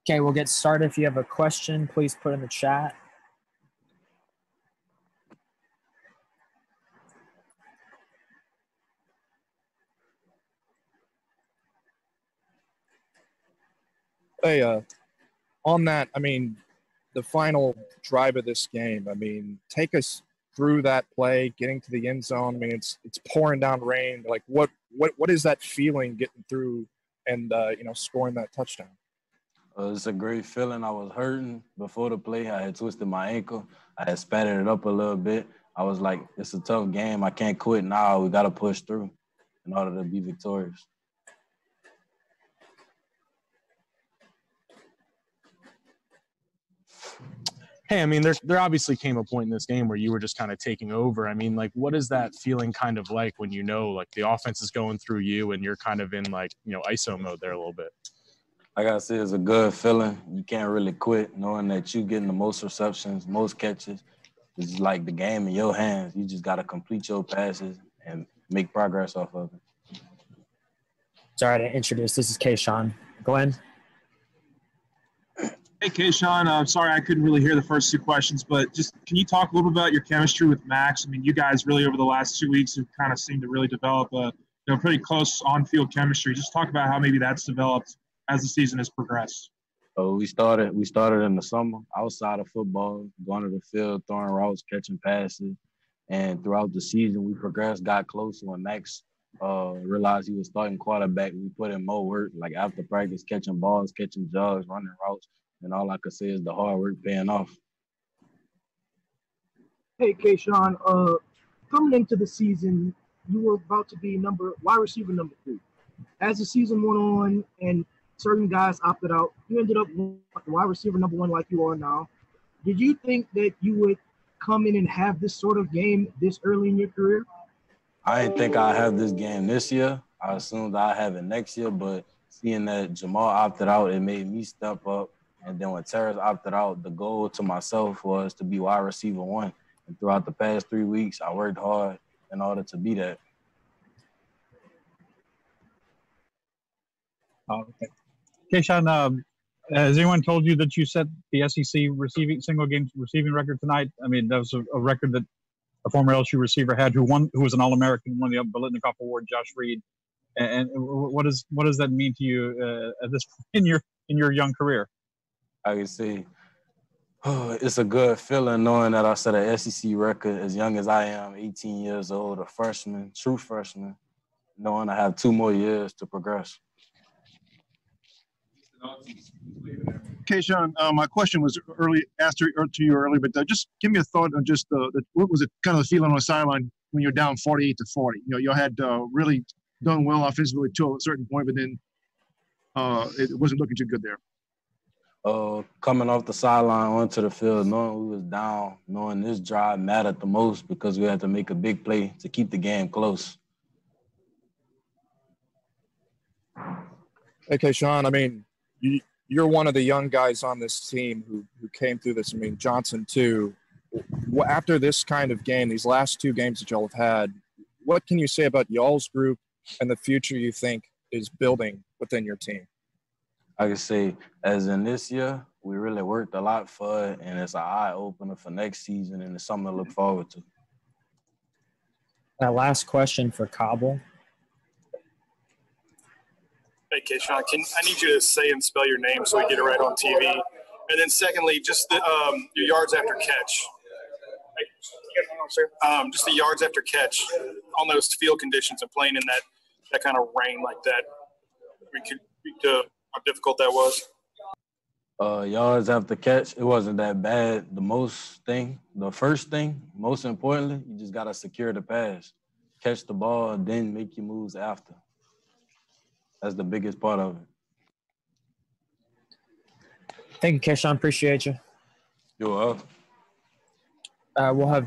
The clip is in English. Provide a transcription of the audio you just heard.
Okay, we'll get started. If you have a question, please put in the chat. Hey, on that, the final drive of this game, take us through that play, getting to the end zone. It's pouring down rain. Like, what is that feeling getting through and, scoring that touchdown? It's a great feeling. I was hurting before the play. I had twisted my ankle. I had spatted it up a little bit. I was like, it's a tough game. I can't quit now. We got to push through in order to be victorious. Hey, there obviously came a point in this game where you were just kind of taking over. What is that feeling kind of like when the offense is going through you and you're kind of in ISO mode there a little bit? Like I said, it's a good feeling. You can't really quit knowing that you're getting the most receptions, most catches. It's like the game in your hands. You just got to complete your passes and make progress off of it. Sorry to introduce. This is Kayshon. Glenn? Hey, Kayshon, I'm sorry I couldn't really hear the first two questions, but just can you talk a little about your chemistry with Max? You guys really over the last 2 weeks have kind of seemed to really develop a pretty close on-field chemistry. Just talk about how maybe that's developed as the season has progressed. We started in the summer outside of football, going to the field, throwing routes, catching passes, and throughout the season we progressed, got closer. When Max realized he was starting quarterback, we put in more work, like after practice, catching balls, catching jugs, running routes. And all I could say is the hard work paying off. Hey, Kayshon, coming into the season, you were about to be wide receiver number 3. As the season went on and certain guys opted out, you ended up wide receiver number 1 like you are now. Did you think that you would come in and have this sort of game this early in your career? I didn't think I'd have this game this year. I assumed I'd have it next year, but seeing that Jamal opted out, it made me step up. And then when Terrence opted out, the goal to myself was to be wide receiver 1. And throughout the past 3 weeks, I worked hard in order to be that. Okay. Kayshon, has anyone told you that you set the SEC single game receiving record tonight? That was a record that a former LSU receiver had who was an All-American, won the Biletnikoff Award, Josh Reed. And what does that mean to you at this point in your young career? I can say it's a good feeling knowing that I set an SEC record as young as I am, 18 years old, a freshman, true freshman, knowing I have 2 more years to progress. Kayshon, my question was asked to you early, but just give me a thought on just what was it kind of the feeling on the sideline when you're down 48-40? You had really done well offensively to a certain point, but then it wasn't looking too good there. Coming off the sideline onto the field, knowing we was down, knowing this drive mattered the most because we had to make a big play to keep the game close. Hey, Kayshon, you're one of the young guys on this team who came through this. Johnson too. After this kind of game, these last 2 games that y'all have had, what can you say about y'all's group and the future you think is building within your team? I can say, as in this year, we really worked a lot for it, and it's an eye-opener for next season, and it's something to look forward to. Last question for Kabul. Hey, Kayshon, I need you to say and spell your name so we get it right on TV. And then secondly, just your yards after catch. Just the yards after catch on those field conditions and playing in that kind of rain like that. We could speak to how difficult that was. Yards after catch, it wasn't that bad. The first thing, most importantly, you just got to secure the pass. Catch the ball, then make your moves after. That's the biggest part of it. Thank you, Kayshon. Appreciate you. You're welcome. We'll have